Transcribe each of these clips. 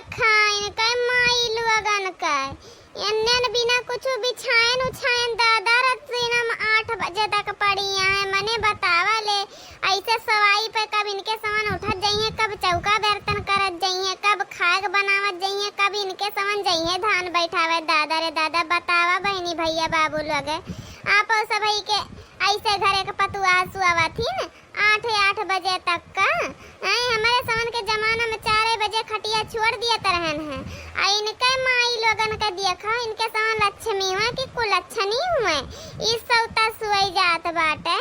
देखा इनका माई लगन का एन्न बिना कुछ बिछायन उछायन दादा रत्सीनम 8 बजे तक पड़ी है। मने बतावा ले ऐसे सवाई पे कब इनके सामान उठत जाइए, कब चौका बर्तन करत जाइए, कब खाग बनावत जाइए, कब इनके सामान जाइए धान बैठावे। दादा रे दादा बतावा बहनी भैया बाबू लोग आप सब भाई के ऐसे घरे के पतुआ सुआवा थी न 8 बजे तक का। हमारे सामान के जमाना में 4 बजे खटिया छोड़ दिया तरहन है। इनके माई लोगन का देखा इनके सामान लक्ष्मी हुआ कि कुलच्छनी हुए इस सौता सुई जात बाटे।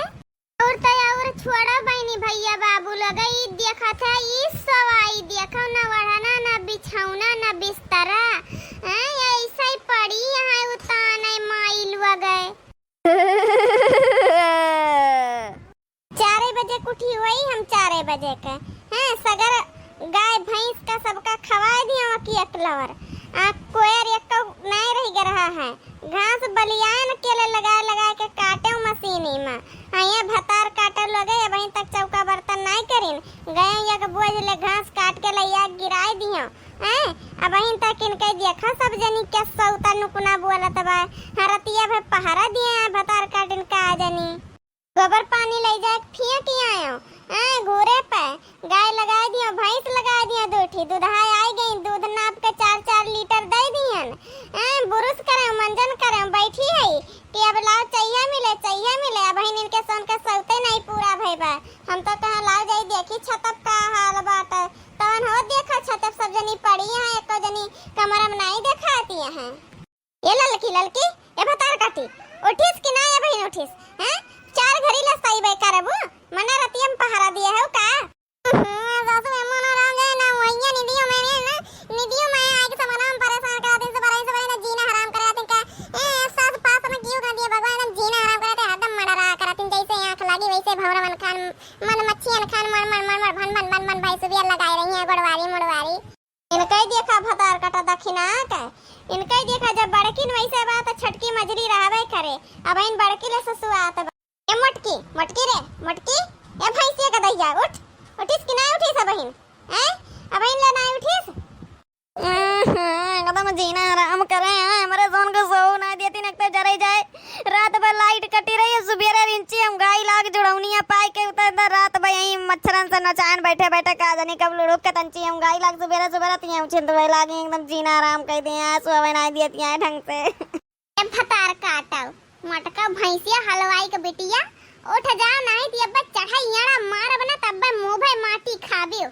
और तयावर छोड़ा बहनी भैया बाबू लोग ई देखा था इस सवाई देखा ना वढ़ना ना बिछौना ना बिस्तरा ऐसा ही पड़ी है उताने माई लोग 4 बजे कुठी हुई हम 4 बजे के हैं सगर गाय भैंस का सबका खवा दिया कि अकलवर कोयर एक नहीं रह रहा है। घास बलियान के ले लगा के काटे मशीनी में ये भतार काटे लगे वहीं तक चौका बर्तन नहीं करिन गए एक बोझ ले घास काट के लैया गिराई दियो अब वहीं तक इनके देखा सब जनी के सौता नुकुना बोलत बा हरतिया भे पहरा दिए भतार काट इनका आ जनी गोबर पानी ले जाए फिया की आयो घोरे पे गाय लगा दियो भैंस लगा दियो दूठी दूधाई आई गई दूध नाप के 4 लीटर दे दियन बुरुस करे मंजन करे बैठी है कि अब लाओ चाहिए मिले अब इनके सन के सौते नहीं पूरा भईबा। हम तो कहां लाओ जाई देखी छतप का हाल बात तवन हो देखा छतप सब जनी पड़ी है एको जनी कमरा में नहीं देखाती है। ये ललकी ए भतार काटी उठिस कि ना ये बहन उठिस 4 घड़ी ले सही बे करबू मने रतियम पहरा दिया है का सासू में मना रंगे ना वहिया निदियो में आए के समाना हम परेशान करा दिन से बराई ना जीना हराम करा दिन का सास पास में क्यों कर दिया भगवान जीना हराम कराते हदम मडरा करातिन जैसे आंख लगी वैसे भवरवन खान मन मच्छियन खान मन भाई सुबिया लगाई रही है गड़वारी मुड़वारी इनके देखा भतार कटा दक्षिणा का इनके देखा जब बड़किन वैसे बात छटकी मजरी रहबे करे अब इन बड़की ले ससुआत ए मटकी रे ए भैंसिया का दैया उठिस कि नहीं उठिस बहिन अब इन ले नहीं उठिस कदम जीना आराम करे हमारे जोन को सो ना देती नकते जरे जाए रात भर लाइट कटी रही है सुबेरे रिंची हम गाय लाग जुड़ौनिया पाई के उतर रात भर यहीं मच्छरन से नचान बैठे का जानी कब लुड़ुक के तंची हम गाय लाग सुबेरे तिया उछिन तो लागे एकदम जीना आराम कर दिया सुबह ना देती है ढंग से ए भतार काटाओ मटका भैंसिया हलवाई के बिटिया उठ जा नहीं दिया बच्चा चढ़ाइयाड़ा मार बना तब मुंह भे माटी खाबियो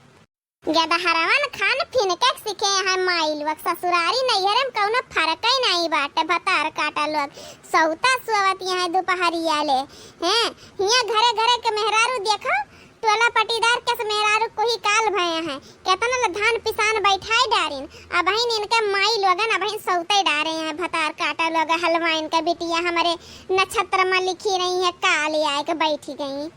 ज्यादा हरावन खान फिनके सीखे है माइल वक्त ससुरारी नैहर में कौनो फर्क ही नहीं बाटे भतार काटा लोग सौता सुवत यहाँ दोपहरिया ले हैं हिया घरे के मेहरारू देखो टोला पटीदार के मेहरारू कोई काल भया है केतना ल धान पिसान बैठाई डारिन अब हिन इनके माई लोगन अब हिन सौते डारे हैं भतार काटा लोग हलवा इनका बिटिया हमारे नक्षत्र में लिखी रही है काल आए के बैठी गई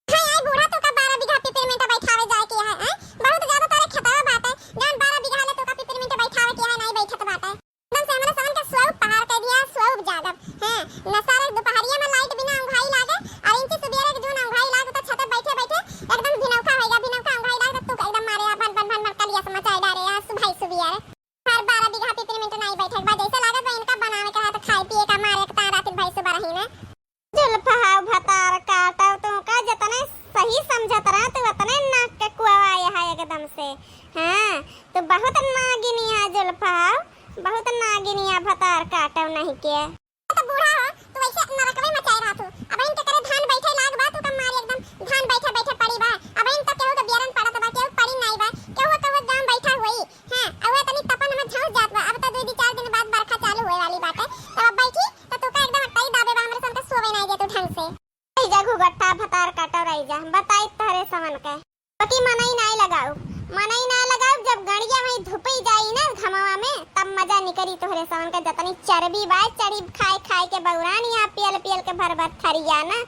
हाय बूढ़ा तो का 12 बीघा पिपरमिंट बैठावे जाए के है बहुत ज्यादा तारे खतरा बात है जान 12 बीघा ले तो का पिपरमिंट बैठावे के है नहीं बैठत बात है एकदम से हमारे सामने का स्वरूप पहाड़ कर दिया स्वरूप जादव हैं नसारे दोपहरिया में लाइट बिना अंघाई लागे और इनकी सुबेरे के जून अंघाई लागे तो छत बैठे एकदम भिनौका अंघाई लागे तो एकदम मारे बन कलिया समाचार डारे है सुबह सुबिया हर 12 बीघा पिपरमिंट नहीं बैठे बा जैसे लागे तो इनका बनावे का है तो खाई पिए का मारे का रात भाई सुबह रही ना जुल्फा भतार काटा तो का जतने सही समझत रहा तो उतने नाक के कुआवा है एकदम से हां तो बहुत नागिनी है जुल्फा बहुत नागिनी है भतार काटा नहीं के तो बूढ़ा हो तो वैसे नरकवे मचाई रहा तू अब इन के करे धान बैठे लाग बा तू का मार एकदम धान बैठे पड़ी बा अब इन तक केहू के बियारन पड़त बा केहू पड़ी नहीं बा केहू गांव बैठा होई हां अब तनी तपन में झांस जात बा अब तो 2-4 दिन बाद बरखा चालू होए वाली बात है तो अब बैठी तो तू का एकदम अटई दाबे बा हमरे सामने सोवे नहीं दे तू ढंग से जगह गट्टा भतार काटा रही जा बताई तहरे समन के बाकी मनई नहीं लगाओ जब गणिया में धुपई जाई ना घमवा में तब मजा निकरी तोहरे समन के जतनी चर्बी बा चरी खाए के बौरानी आ पियल के भर थरिया ना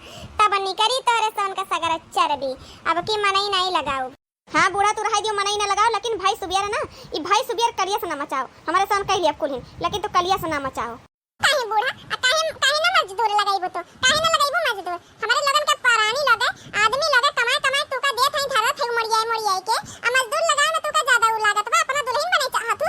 तब निकरी तोहरे समन के सगर चर्बी अब की मनई नहीं लगाओ हां बूढ़ा तू रह दियो मनई ना लगाओ लेकिन भाई सुबियर ना ई भाई सुबियर कलिया से ना मचाओ हमारे समन कह लिया कुल लेकिन तो कलिया से ना मचाओ काहे बूढ़ा काहे ना मजदूर लगाइबो तो काहे ना लगाइबो मजदूर हमारे लगन के परानी लगे आदमी लगे कमाए तू का देत है धरत है मोड़ियाई के आ मजदूर लगाए ना तू का ज्यादा उ लागत बा अपना दुल्हन बने चाहत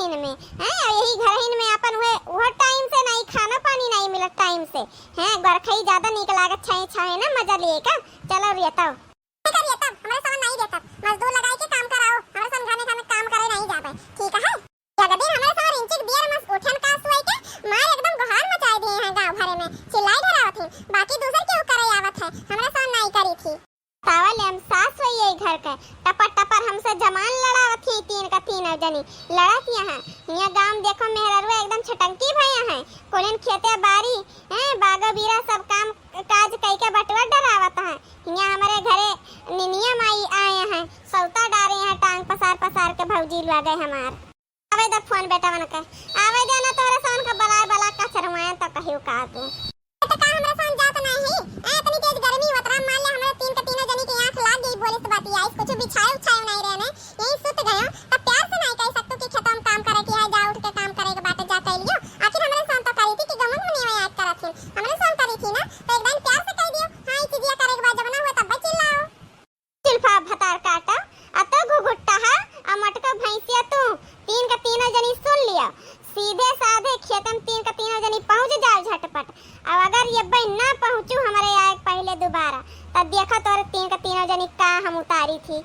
हिन में हैं, यही घर हिन में अपन हुए वह टाइम से नहीं खाना पानी नहीं मिला टाइम से हैं, गरखई ज्यादा निक लागत छाए छाए ना मजा लिए का। चलो रियता करिए तब हमारे सामान नहीं देता, मजदूर लगाई के काम कराओ, हमारे सामान घाने घाने काम करे नहीं जाबे, ठीक है। जगदीन हमारे सामान इंचिक दियर मस उठन का सुई के मार एकदम गुहार मचाई दिए हैं गांव भरे में, चिल्लाई डरावत है, बाकी दूसर क्यों करे आवत है, हमारे सामान नहीं करी थी। पावल हम सास हुई है घर के, टपर टपर हमसे जमान लड़ावत थी, तीन का तीन जनी लड़त यहाँ यहाँ गांव देखो मेहररुआ एकदम छटंकी भैया हैं, कोलिन खेते बारी हैं बागा बीरा सब काम काज कई के बटवा डरावत है। यहाँ हमारे घरे निनिया माई आए हैं, सौता डारे हैं टांग पसार पसार के भौजी लगे हमार। आवे द फोन बेटा बन के आवे जाना तोरे सान का बलाय बला का चरवाए तो कहियो का तू तो का हमरा सान जात नहीं ए इतनी तेज गर्मी वतरा मान ले हमारे तीन के तीनों जनी की आंख लाग गई बोले तो बात आई कुछ बिछाए उछाए नहीं रहने यही सुत गयो तब प्यार से नहीं कह सकतो कि खेतों में काम करे कि है जा उठ के काम करे के बात जा कह लियो। आखिर हमारे सान तो करी थी कि गमन मुनि में याद करत थी हमने सान करी थी ना तो एकदम प्यार से कह दियो हां ई चीज करे के बाद जब ना हुआ तब चिल्लाओ चिल्फा भतार काटा अतो घुघुट्टा है आ मटका भैंसिया तू तीन का तीनों जनी सुन लिया सीधे साधे खेतम तीन का तीनों जनी पहुंच जाओ झटपट। अब अगर ये बई ना पहुंचू हमारे आए पहले दोबारा तब देखा तोरे तीन का तीनों जनी का हम उतारी थी।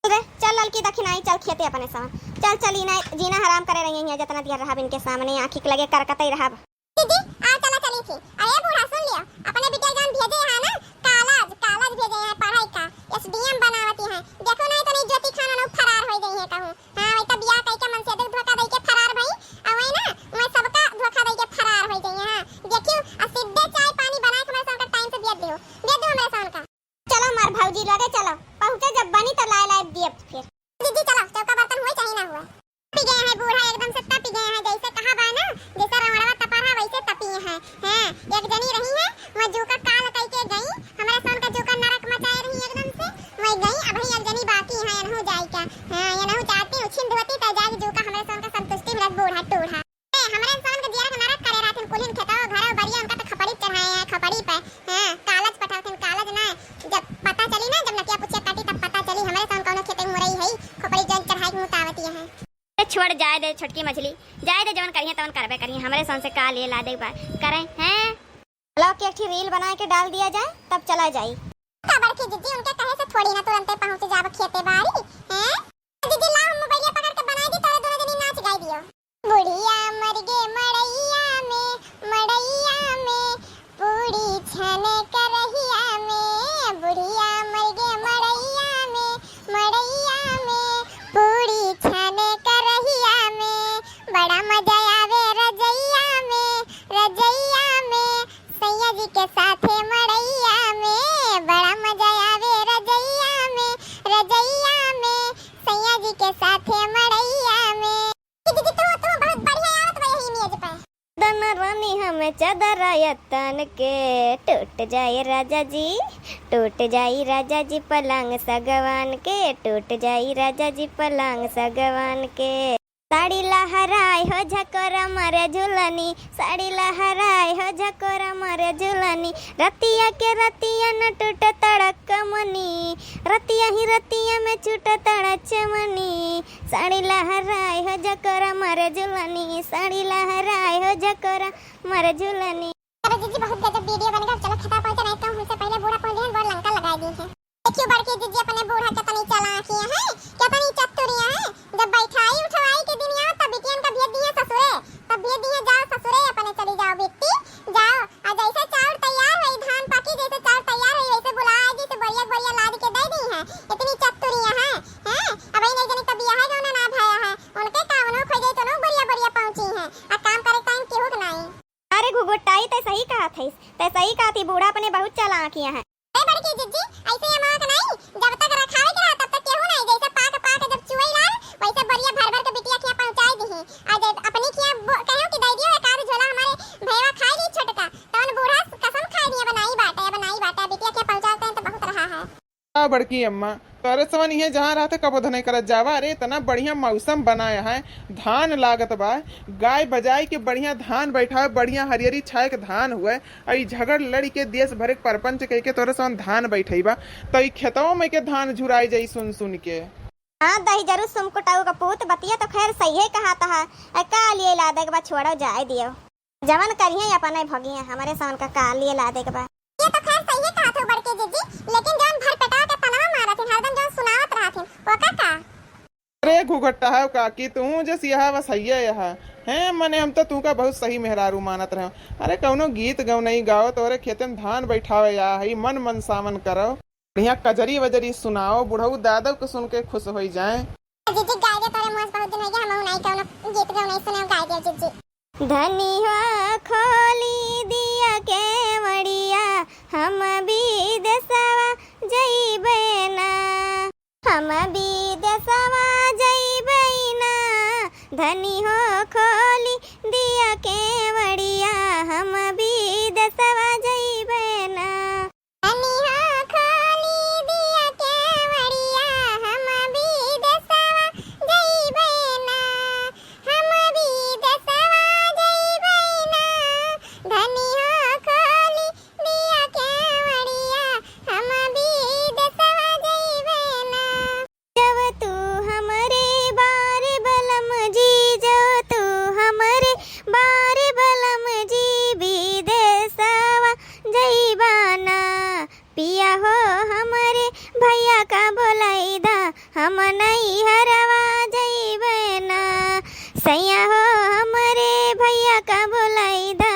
चल ललकी दखिनाई चल खेते अपने सामान चल चल इना जीना हराम करे रही है जितना दिया रहा इनके सामने आंखी के लगे करकतई रहा। दीदी आ चला चली थी अरे बूढ़ा सुन लिया अपने बिटिया जान भेजे है ना कालाज कालाज भेजे है पढ़ाई का एसडीएम बनावती है देखो नहीं तो नहीं ज्योति खाना न फरार हो गई है कहूं हां वही तब बियाह कई के मन से धोखा दे के फरार भई अवई ना मैं सबका धोखा दे के फरार हो गई हां देखियो आ सीधे चाय पानी बना के मैं सबका टाइम से दे दो मेरे सामान का। चलो मार भौजी लगे चलो पहुंचे जब बनी तो लाए लाए दिए फिर दीदी चलो चौका बर्तन हुए चाहिए ना हुआ पी गए हैं बूढ़ा एकदम से तपी गए हैं जैसे कहा बा ना जैसे रमणवा तपा रहा वैसे तपी हैं हैं एक जनी रही है वो जूका काल कई के गई हमारे सोन का जूका नरक मचाए रही एकदम से वही गई अब ही एक जनी बाकी है यन हो जाए क्या हां यन हो जाती उछिन धोती त जाए जूका हमारे सोन का संतुष्टि मिलत बूढ़ा टूढ़ा हमारे सोन का जिया नरक करे रातन कुलिन खेता घर बरिया उनका तो खपड़ी चढ़ाए हैं खपड़ी पे हां कालज पठावथिन कालज ना जब पता चली ना जब नकिया पुछे काटी तब पता चली हमारे सोन कौनो खेते में रही है खपड़ी जन चढ़ाई के मुतावती है। छोड़ जाए दे छोटकी मछली जाए दे जवन करिए तवन करबे करिए हमारे सन से का लिए ला दे बार करें हैं लो कि एक रील बना के डाल दिया जाए तब चला जाई खबर की जीजी उनके कहे से थोड़ी ना तुरंत पहुंच जाब खेते बारी हैं दीदी ला हम मोबाइल पकड़ के बनाई दी तोरे दोनों जनी नाच गाई दियो बुढ़िया मर गे मड़ैया में पूरी छने करहिया में बुढ़िया मर गे मड़ैया में पूरी छने बड़ा मजा आवे रजैया में सैया जी के साथे मड़ैया में बड़ा मजा आवे रजैया में सैया जी के साथे मड़ैया में दीदी तू बहुत बढ़िया आवत बा यही मेज पे दन रानी हमें चदराया तन के टूट जाए राजा जी पलंग सगवान के टूट जाए राजा जी पलंग सगवान के साड़ी लहराए हो झकोरा मरे झुलनी साड़ी लहराए हो झकोरा मरे झुलनी रतिया के रतिया न टूट तड़क मनी रतिया में छूट तड़क चमनी साड़ी लहराए हो झकोरा मरे झुलनी साड़ी लहराए हो झकोरा मरे झुलनी। अरे जीजी बहुत गजब वीडियो बनेगा चलो खता पहुंचा नहीं तो हमसे पहले बूढ़ा पहुंच गया और लंका लगा दी है देखियो बड़की जीजी अपने बूढ़ा कितनी चालाकियां हैं कितनी चतुरियां हैं जब बैठाई उठवाई के दिन यहाँ तब बिटियन का भेज दिए ससुरे तब भेज दिए जाओ ससुरे अपने चली जाओ बेटी जाओ आ जैसे चावल तैयार हुई धान पकी जैसे चावल तैयार हुई वैसे बुलाए जैसे बढ़िया लाद के दे दी है इतनी चतुरियां हैं हैं अब नहीं जनी तब यह है जो ना भाया है उनके कावनो खोजे तो नो बढ़िया पहुंची है आ काम करे टाइम केहू के नहीं। अरे घुघुटाई ते सही कहा थी बूढ़ा अपने बहुत चालाकियां हैं बड़की जीजी ऐसे ये मां नहीं जब तक रखावे के रहा तब तक केहू नहीं जैसे पाक जब चुई लाल वैसे बढ़िया भर के बिटिया खिया पहुंचाई दी आज अपनी खिया कहो कि दे दियो एक आध झोला हमारे भैया खाई ली छोटका तवन बूढ़ा कसम खाई दिया बनाई बाटा बिटिया खिया पहुंचाते हैं तो बहुत रहा है। हां बड़की अम्मा तोरे सवन ये जहाँ रहते कबो धने करत जावा अरे इतना बढ़िया मौसम बनाया है धान लागत बा गाय बजाई के बढ़िया धान बैठाए बढ़िया हरियरी छाए के धान हुए और झगड़ लड़ी के देश भरे परपंच कह के तोरे सवन धान बैठे बा तो खेतों में के धान झुराई जाई सुन के हाँ दही जरूर सुम कुटाऊ का पूत बतिया तो खैर सही है कहा था। का लिए ला दे के बाद छोड़ो जाए दियो जवन करिए अपने भगिए हमारे सावन का का लिए ला दे के बाद। ये तो खैर सही है कहा थे बड़के जीजी, लेकिन जौन भर पेटा के तनवा मारा थे हरदम जौन सुनावत रहा थे वो का अरे घुघट्टा है काकी तू जस यह बस है यह है मने हम तो तू का बहुत सही मेहरारू मानत रहे। अरे कौनो गीत गौ नहीं गाओ तो अरे खेते में धान बैठावे या हई मन मन सामन करो बढ़िया कजरी वजरी सुनाओ बुढ़ऊ दादा को सुन के खुश हो जाए। जीजी गाय दे तोरे मुंह बहुत दिन हो गया हम नहीं कौनो गीत गौ नहीं सुने गाय दे जीजी। धनी हो खोली दिया के मड़िया हम भी दसवा जइबे ना हम भी दसवा जइबे ना धनी हो खोली दिया के मड़िया हम भी दसवा जइबे ना धनी हो खोली दिया के मड़िया हम भी दसवा जइबे ना हम भी दसवा जइबे ना धनी हो खोली दिया के मड़िया हम भी दसवा जइबे ना। जब तू हमरे बार बलम जी जो तू हमरे बार बलम जी विदेशवा जइबाना पिया हो हमरे भैया का बोलाई दा हम नहीं हरवा जइबे ना सैया हो हमरे भैया का बोलाई दा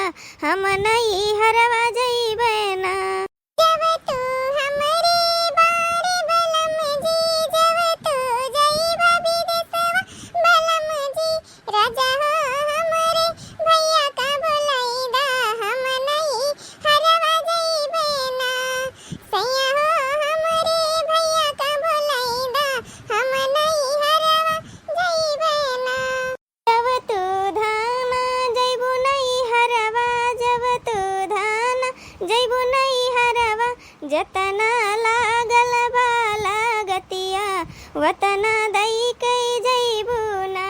हम नहीं हरवा जइबे ना। जब तू हमरे बार बलम जी जब तू जइबा विदेशवा बलम जी राजा हो हमरे भैया का बोलाई दा हम नहीं हरवा जइबे ना सैया हो हमरे भैया का बोलाई दा हम नहीं हरवा जइबे ना। जब तू धाना जइबू नहीं हरवा जब तू धाना जइबू नहीं हरवा जतना लागल बा लागतिया वतना दई के जइबू ना।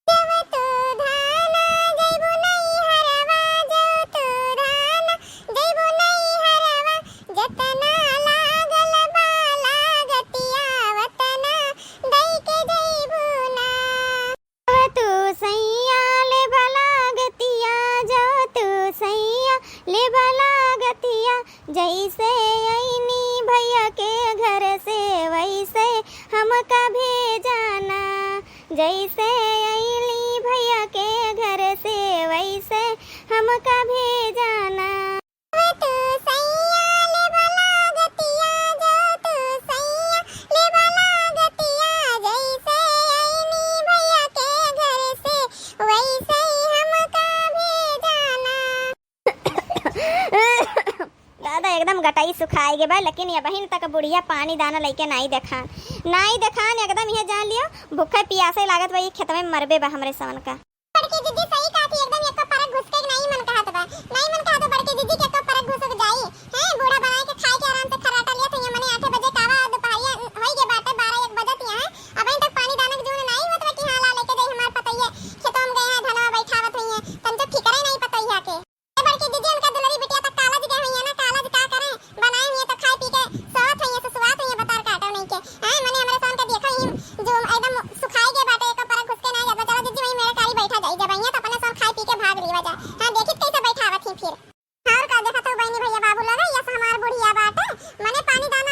जब तू धाना जइबू नहीं हरवा जब तू धाना जइबू नहीं हरवा जतना लागल बा लागतिया वतना दई के जइबू ना। जब तू सैया ले लागतिया जब तू सैया ले लागतिया जैसे ऐनी भैया के घर से वैसे हमका भेजाना जैसे ऐली भैया के घर से वैसे हमका भेजाना। जब तू सैया ले लागतिया जब तू सैया ले लागतिया जैसे ऐनी भैया के घर से वैसे हमका भेजाना। दादा एकदम गटाई सुखाई गे बा लेकिन ये बहिन तक बुढ़िया पानी दाना लेके नहीं देखान एकदम ये जान लियो भूखे प्यासे लागत बा ये खेत में मरबे बा हमरे सवन का। बड़के जीजी सही कहा थी एकदम एक परक घुस के नहीं मन कहत बा नहीं मन कहत बड़के जीजी के तो परक घुस जाई हैं बूढ़ा बनाए के खाए के आराम से खराटा लिया थे मने 8 बजे कावा दोपहरिया होई के बाटे 12 1 बजत यहाँ अबे तक पानी दाना के जून नहीं होत बा कि हां ला लेके जाई हमार पतइया खेतों में गए हैं धनवा बैठावत हुई हैं तन तो ठिकरे नहीं पतइया के बड़के जीजी उनका दुलरी बिटिया तक काला जगह हुई है ना काला का करें बनाए हुए तो खाए पी के सोत हुई है तो सुवात हुई है बतार काटो नहीं के हैं मने हमारे सान का देखा ही जो एकदम सुखाई के बाटे एक परक घुस के नहीं जाता चलो जीजी वही मेरे कारी बैठा जाई जब आइए तो अपने सान खाए पी के भाग लीवा जा हां देखित कैसे बैठावत ही फिर और का देखा तो बहनी भैया बाबू लगा या हमार बुढ़िया बाटे मने पानी दाना